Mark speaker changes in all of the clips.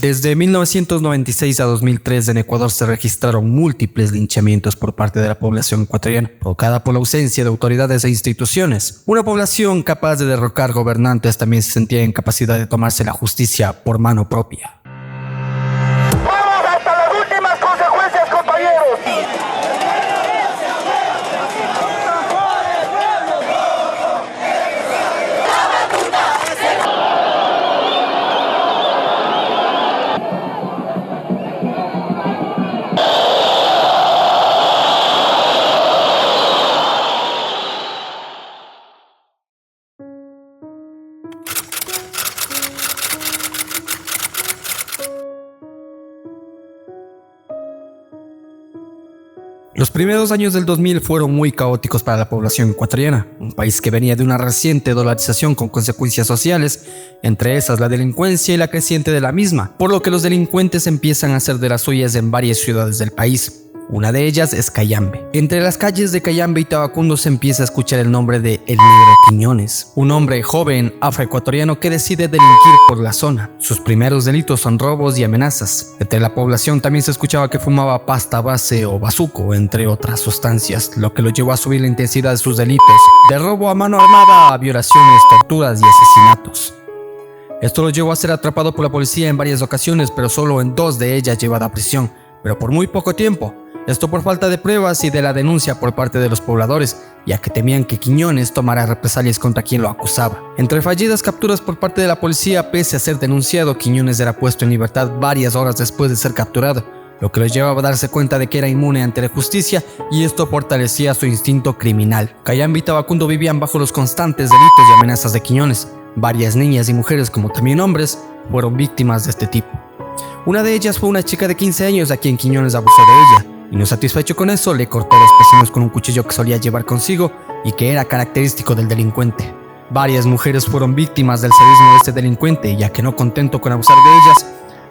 Speaker 1: Desde 1996 a 2003 en Ecuador se registraron múltiples linchamientos por parte de la población ecuatoriana, provocada por la ausencia de autoridades e instituciones. Una población capaz de derrocar gobernantes también se sentía en capacidad de tomarse la justicia por mano propia.
Speaker 2: ¡Vamos hasta las últimas consecuencias, compañeros!
Speaker 1: Los primeros años del 2000 fueron muy caóticos para la población ecuatoriana, un país que venía de una reciente dolarización con consecuencias sociales, entre esas la delincuencia y la creciente de la misma, por lo que los delincuentes empiezan a hacer de las suyas en varias ciudades del país. Una de ellas es Cayambe. Entre las calles de Cayambe y Tabacundo se empieza a escuchar el nombre de El Negro Quiñones, un hombre joven afroecuatoriano que decide delinquir por la zona. Sus primeros delitos son robos y amenazas. Entre la población también se escuchaba que fumaba pasta base o bazuco, entre otras sustancias, lo que lo llevó a subir la intensidad de sus delitos, de robo a mano armada a violaciones, torturas y asesinatos. Esto lo llevó a ser atrapado por la policía en varias ocasiones, pero solo en 2 de ellas llevado a prisión, pero por muy poco tiempo. Esto por falta de pruebas y de la denuncia por parte de los pobladores, ya que temían que Quiñones tomara represalias contra quien lo acusaba. Entre fallidas capturas por parte de la policía, pese a ser denunciado, Quiñones era puesto en libertad varias horas después de ser capturado, lo que lo llevaba a darse cuenta de que era inmune ante la justicia, y esto fortalecía su instinto criminal. Cayambe y Tabacundo vivían bajo los constantes delitos y amenazas de Quiñones. Varias niñas y mujeres, como también hombres, fueron víctimas de este tipo. Una de ellas fue una chica de 15 años a quien Quiñones abusó de ella, y no satisfecho con eso, le cortó los pezones con un cuchillo que solía llevar consigo y que era característico del delincuente. Varias mujeres fueron víctimas del sadismo de este delincuente, ya que no contento con abusar de ellas,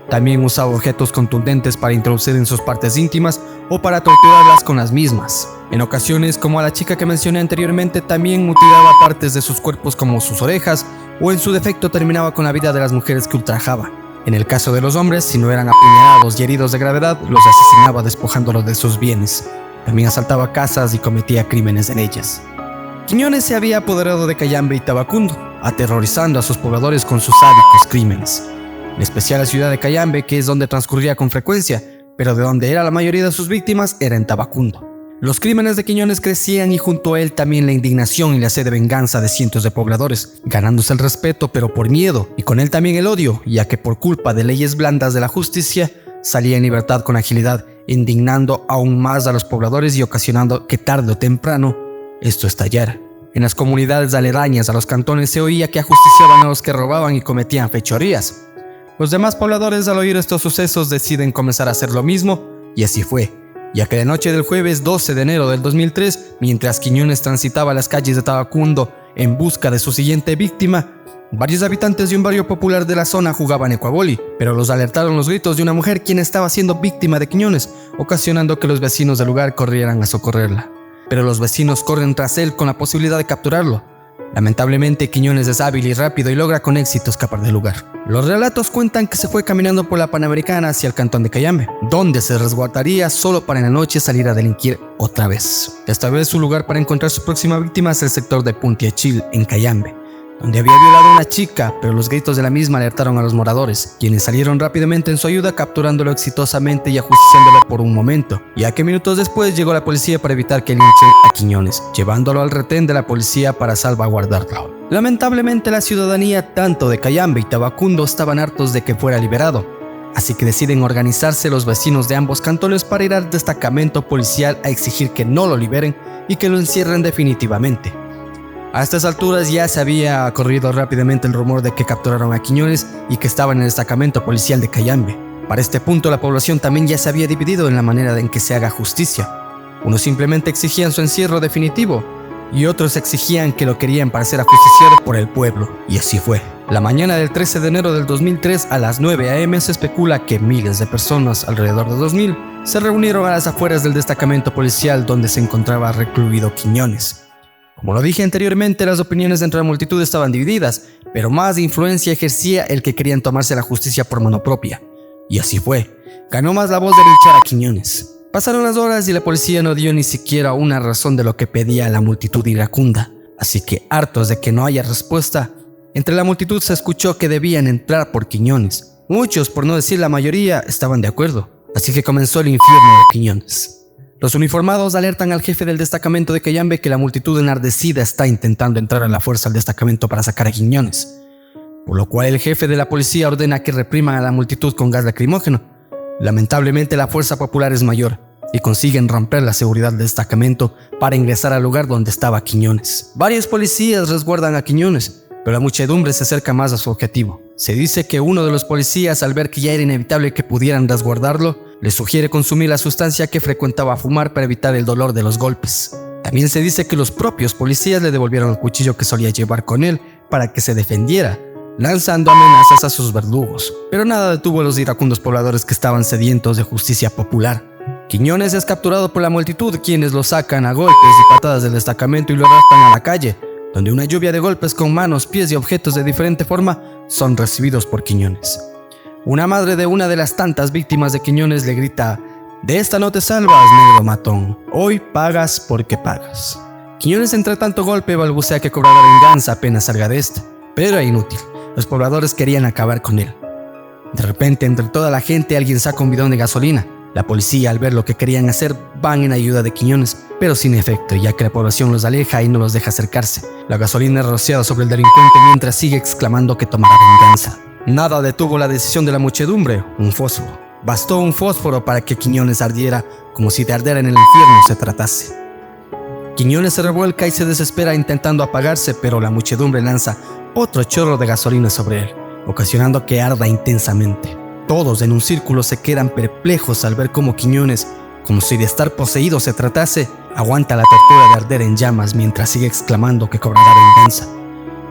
Speaker 1: también usaba objetos contundentes para introducir en sus partes íntimas o para torturarlas con las mismas. En ocasiones, como a la chica que mencioné anteriormente, también mutilaba partes de sus cuerpos como sus orejas, o en su defecto terminaba con la vida de las mujeres que ultrajaba. En el caso de los hombres, si no eran apuñalados y heridos de gravedad, los asesinaba despojándolos de sus bienes. También asaltaba casas y cometía crímenes en ellas. Quiñones se había apoderado de Cayambe y Tabacundo, aterrorizando a sus pobladores con sus sádicos crímenes. En especial la ciudad de Cayambe, que es donde transcurría con frecuencia, pero de donde era la mayoría de sus víctimas era en Tabacundo. Los crímenes de Quiñones crecían y junto a él también la indignación y la sed de venganza de cientos de pobladores, ganándose el respeto pero por miedo, y con él también el odio, ya que por culpa de leyes blandas de la justicia, salía en libertad con agilidad, indignando aún más a los pobladores y ocasionando que tarde o temprano esto estallara. En las comunidades aledañas a los cantones se oía que ajusticiaban a los que robaban y cometían fechorías. Los demás pobladores, al oír estos sucesos, deciden comenzar a hacer lo mismo, y así fue, ya que la noche del jueves 12 de enero del 2003, mientras Quiñones transitaba las calles de Tabacundo en busca de su siguiente víctima, varios habitantes de un barrio popular de la zona jugaban ecuavoli, pero los alertaron los gritos de una mujer quien estaba siendo víctima de Quiñones, ocasionando que los vecinos del lugar corrieran a socorrerla. Pero los vecinos corren tras él con la posibilidad de capturarlo. Lamentablemente, Quiñones es hábil y rápido y logra con éxito escapar del lugar. Los relatos cuentan que se fue caminando por la Panamericana hacia el cantón de Cayambe, donde se resguardaría solo para en la noche salir a delinquir otra vez. Esta vez su lugar para encontrar su próxima víctima es el sector de Puntiachil, en Cayambe, donde había violado a una chica, pero los gritos de la misma alertaron a los moradores, quienes salieron rápidamente en su ayuda, capturándolo exitosamente y ajusticiándolo por un momento, ya que minutos después llegó la policía para evitar que linchen a Quiñones, llevándolo al retén de la policía para salvaguardarlo. Lamentablemente la ciudadanía tanto de Cayambe y Tabacundo estaban hartos de que fuera liberado, así que deciden organizarse los vecinos de ambos cantones para ir al destacamento policial a exigir que no lo liberen y que lo encierren definitivamente. A estas alturas ya se había corrido rápidamente el rumor de que capturaron a Quiñones y que estaba en el destacamento policial de Cayambe. Para este punto la población también ya se había dividido en la manera en que se haga justicia. Unos simplemente exigían su encierro definitivo y otros exigían que lo querían para ser ajusticiado por el pueblo. Y así fue. La mañana del 13 de enero del 2003 a las 9 a.m. se especula que miles de personas, alrededor de 2000, se reunieron a las afueras del destacamento policial donde se encontraba recluido Quiñones. Como lo dije anteriormente, las opiniones dentro de la multitud estaban divididas, pero más influencia ejercía el que querían tomarse la justicia por mano propia. Y así fue. Ganó más la voz de linchar a Quiñones. Pasaron las horas y la policía no dio ni siquiera una razón de lo que pedía la multitud iracunda. Así que, hartos de que no haya respuesta, entre la multitud se escuchó que debían entrar por Quiñones. Muchos, por no decir la mayoría, estaban de acuerdo. Así que comenzó el infierno de Quiñones. Los uniformados alertan al jefe del destacamento de Cayambe que la multitud enardecida está intentando entrar a la fuerza al destacamento para sacar a Quiñones. Por lo cual el jefe de la policía ordena que repriman a la multitud con gas lacrimógeno. Lamentablemente la fuerza popular es mayor y consiguen romper la seguridad del destacamento para ingresar al lugar donde estaba Quiñones. Varios policías resguardan a Quiñones, pero la muchedumbre se acerca más a su objetivo. Se dice que uno de los policías, al ver que ya era inevitable que pudieran resguardarlo, le sugiere consumir la sustancia que frecuentaba fumar para evitar el dolor de los golpes. También se dice que los propios policías le devolvieron el cuchillo que solía llevar con él para que se defendiera, lanzando amenazas a sus verdugos. Pero nada detuvo a los iracundos pobladores que estaban sedientos de justicia popular. Quiñones es capturado por la multitud, quienes lo sacan a golpes y patadas del destacamento y lo arrastran a la calle, donde una lluvia de golpes con manos, pies y objetos de diferente forma son recibidos por Quiñones. Una madre de una de las tantas víctimas de Quiñones le grita: «De esta no te salvas, negro matón. Hoy pagas porque pagas». Quiñones, entre tanto golpe, balbucea que cobrará venganza apenas salga de esta, pero era inútil. Los pobladores querían acabar con él. De repente, entre toda la gente, alguien saca un bidón de gasolina. La policía, al ver lo que querían hacer, van en ayuda de Quiñones, pero sin efecto, ya que la población los aleja y no los deja acercarse. La gasolina es rociada sobre el delincuente mientras sigue exclamando que tomará venganza. Nada detuvo la decisión de la muchedumbre: un fósforo. Bastó un fósforo para que Quiñones ardiera como si de arder en el infierno se tratase. Quiñones se revuelca y se desespera intentando apagarse, pero la muchedumbre lanza otro chorro de gasolina sobre él, ocasionando que arda intensamente. Todos en un círculo se quedan perplejos al ver cómo Quiñones, como si de estar poseído se tratase, aguanta la tortura de arder en llamas mientras sigue exclamando que cobrará venganza.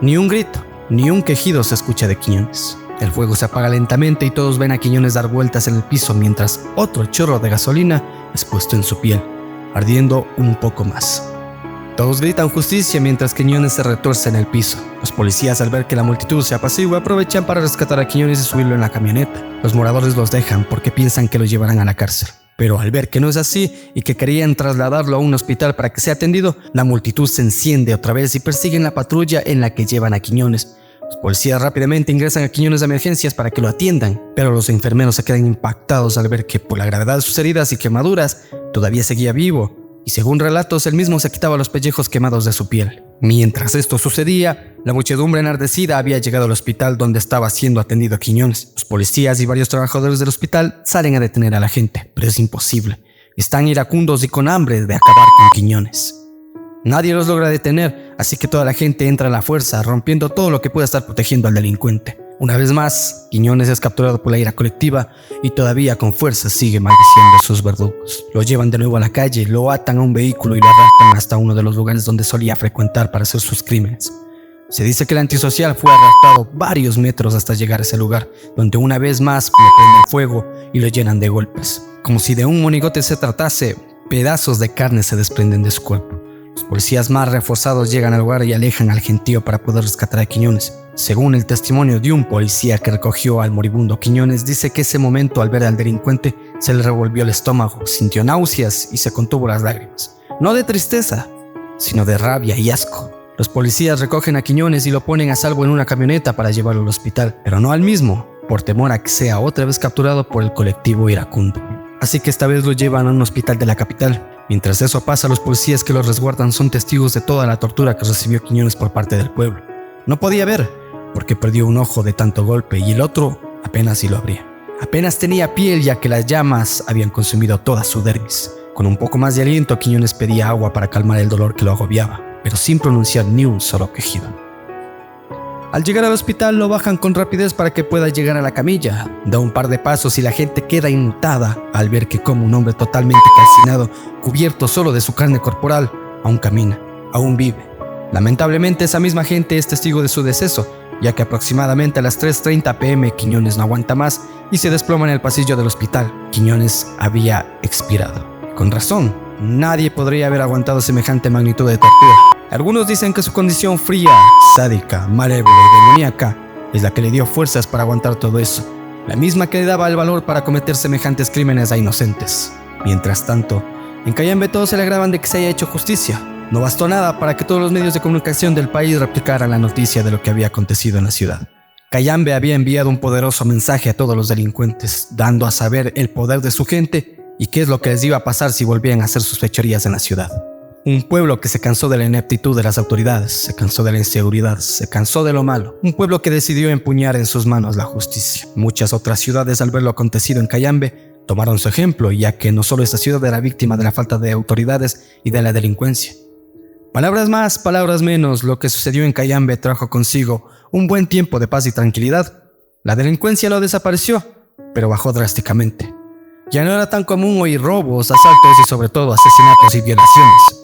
Speaker 1: Ni un grito, ni un quejido se escucha de Quiñones. El fuego se apaga lentamente y todos ven a Quiñones dar vueltas en el piso mientras otro chorro de gasolina es puesto en su piel, ardiendo un poco más. Todos gritan justicia mientras Quiñones se retuerce en el piso. Los policías, al ver que la multitud se apacigua, aprovechan para rescatar a Quiñones y subirlo en la camioneta. Los moradores los dejan porque piensan que lo llevarán a la cárcel. Pero al ver que no es así y que querían trasladarlo a un hospital para que sea atendido, la multitud se enciende otra vez y persiguen la patrulla en la que llevan a Quiñones. Los policías rápidamente ingresan a Quiñones de emergencias para que lo atiendan, pero los enfermeros se quedan impactados al ver que, por la gravedad de sus heridas y quemaduras, todavía seguía vivo. Y según relatos, él mismo se quitaba los pellejos quemados de su piel. Mientras esto sucedía, la muchedumbre enardecida había llegado al hospital donde estaba siendo atendido Quiñones. Los policías y varios trabajadores del hospital salen a detener a la gente, pero es imposible. Están iracundos y con hambre de acabar con Quiñones. Nadie los logra detener, así que toda la gente entra a la fuerza, rompiendo todo lo que pueda estar protegiendo al delincuente. Una vez más, Quiñones es capturado por la ira colectiva y todavía con fuerza sigue maldiciendo a sus verdugos. Lo llevan de nuevo a la calle, lo atan a un vehículo y lo arrastran hasta uno de los lugares donde solía frecuentar para hacer sus crímenes. Se dice que el antisocial fue arrastrado varios metros hasta llegar a ese lugar, donde una vez más le prenden fuego y lo llenan de golpes. Como si de un monigote se tratase, pedazos de carne se desprenden de su cuerpo. Los policías más reforzados llegan al lugar y alejan al gentío para poder rescatar a Quiñones. Según el testimonio de un policía que recogió al moribundo Quiñones, dice que ese momento, al ver al delincuente, se le revolvió el estómago, sintió náuseas y se contuvo las lágrimas. No de tristeza, sino de rabia y asco. Los policías recogen a Quiñones y lo ponen a salvo en una camioneta para llevarlo al hospital, pero no al mismo, por temor a que sea otra vez capturado por el colectivo iracundo. Así que esta vez lo llevan a un hospital de la capital. Mientras eso pasa, los policías que los resguardan son testigos de toda la tortura que recibió Quiñones por parte del pueblo. No podía ver, porque perdió un ojo de tanto golpe y el otro apenas si lo abría. Apenas tenía piel, ya que las llamas habían consumido toda su dermis. Con un poco más de aliento, Quiñones pedía agua para calmar el dolor que lo agobiaba, pero sin pronunciar ni un solo quejido. Al llegar al hospital lo bajan con rapidez para que pueda llegar a la camilla. Da un par de pasos y la gente queda inmutada al ver que como un hombre totalmente calcinado, cubierto solo de su carne corporal, aún camina, aún vive. Lamentablemente esa misma gente es testigo de su deceso, ya que aproximadamente a las 3:30 p.m. Quiñones no aguanta más y se desploma en el pasillo del hospital. Quiñones había expirado. Con razón, nadie podría haber aguantado semejante magnitud de tortura. Algunos dicen que su condición fría, sádica, malévola y demoníaca es la que le dio fuerzas para aguantar todo eso. la misma que le daba el valor para cometer semejantes crímenes a inocentes. Mientras tanto, en Cayambe todos se alegraban de que se haya hecho justicia. No bastó nada para que todos los medios de comunicación del país replicaran la noticia de lo que había acontecido en la ciudad. Cayambe había enviado un poderoso mensaje a todos los delincuentes, dando a saber el poder de su gente y qué es lo que les iba a pasar si volvían a hacer sus fechorías en la ciudad. Un pueblo que se cansó de la ineptitud de las autoridades, se cansó de la inseguridad, se cansó de lo malo. Un pueblo que decidió empuñar en sus manos la justicia. Muchas otras ciudades, al ver lo acontecido en Cayambe, tomaron su ejemplo, ya que no solo esta ciudad era víctima de la falta de autoridades y de la delincuencia. Palabras más, palabras menos, lo que sucedió en Cayambe trajo consigo un buen tiempo de paz y tranquilidad. La delincuencia no desapareció, pero bajó drásticamente. Ya no era tan común oír robos, asaltos y sobre todo asesinatos y violaciones.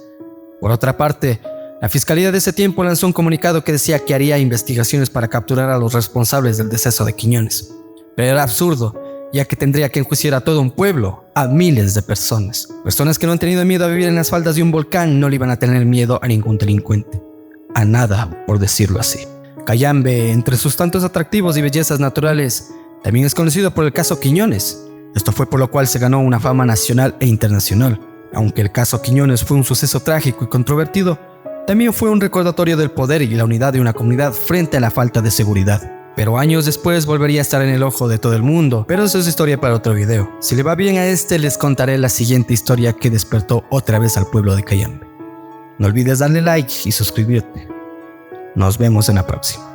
Speaker 1: Por otra parte, la fiscalía de ese tiempo lanzó un comunicado que decía que haría investigaciones para capturar a los responsables del deceso de Quiñones. Pero era absurdo, ya que tendría que enjuiciar a todo un pueblo, a miles de personas. Personas que no han tenido miedo a vivir en las faldas de un volcán no le iban a tener miedo a ningún delincuente. A nada, por decirlo así. Cayambe, entre sus tantos atractivos y bellezas naturales, también es conocido por el caso Quiñones. Esto fue por lo cual se ganó una fama nacional e internacional. Aunque el caso Quiñones fue un suceso trágico y controvertido, también fue un recordatorio del poder y la unidad de una comunidad frente a la falta de seguridad. Pero años después volvería a estar en el ojo de todo el mundo, pero eso es historia para otro video. Si le va bien a este, les contaré la siguiente historia que despertó otra vez al pueblo de Cayambe. No olvides darle like y suscribirte. Nos vemos en la próxima.